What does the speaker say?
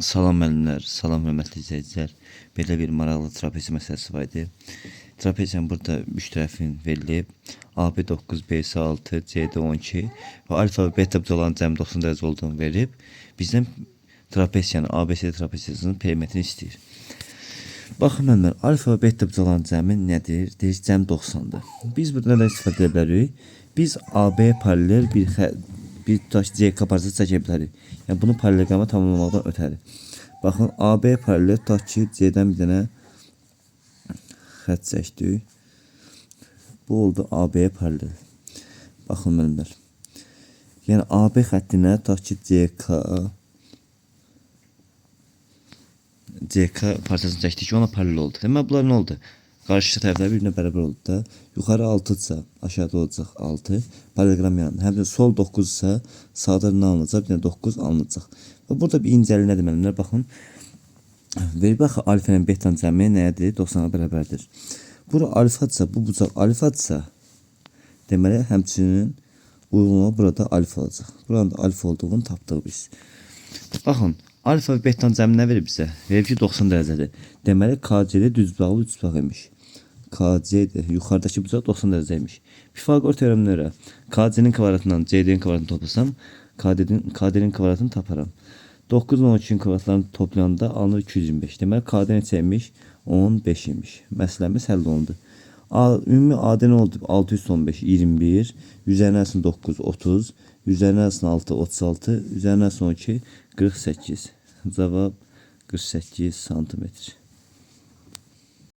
Salam müəllimlər, salam hörmətli izləyicilər. Belə bir maraqlı trapezi məsələsi var idi. Trapeziyanın burada 3 tərəfin verilib. AB9, BS6, CD12 və alfa və beta olan cəmi 90 dərəcə olduğunu verib. Bizdən trapeziyanın, ABCD trapeziyasının perimetrini istəyir. Baxın müəllimlər, alfa və beta olan cəmi nədir? Deyir, cəm 90-dır. Biz burada nədən istifadə edə bilərik? Biz AB paralel bir daş CK parçası çəkə bilərik. Yəni bunu paraleloqrama tamamlamaqdan ötəri. Baxın, AB paralel tutaq ki, C-dən bir dənə xətt çəkdik. Bu oldu AB paralel. Baxın müəllimlər. Yəni AB xəttinə tutaq ki, CK parçasını çəkdik ki, ona paralel oldu. Demək bunlar nə oldu? Qarşı tərəflər birbirine bərabər oldu da. Yuxarı 6-dırsa aşağıda olacaq 6. Paraleloqram yanında. Həm də sol 9-sa sağda nə alınacaq? Bir dənə 9 alınacaq. Və burada bir incəlik nədir müəllimlər? Baxın. Və baxın alfa ilə betanın cəmi nədir? 90-a bərabərdir. Bura alfadırsa, bu bucaq alfadırsa, deməli həmçinin uyğunluğu burada alfa olacaq. Buranın da alfa olduğunu tapdıq biz. Baxın, alfa və betanın cəmi nə verir bizə? Verir ki 90 dərəcədir. Deməli KC-də düzbucaqlı üçbucaq imiş. KC-də yuxarıdakı bucaq 90 dərəcəymiş. Pifaqor teoreminə görə KC-nin kvadratından CD-nin kvadratını toplasam, KD-nin kvadratını taparam. 9 ilə 12-nin kvadratlarını toplayanda alınır 225. Deməli KD neçəymiş? 15 imiş. Məsələmiz həll olundu. Ümumi AD nə oldu? 615, 21, üzərinə 9, 30, üzərinə 6, 36, üzərinə 12, 48. Cavab 48 santimetr.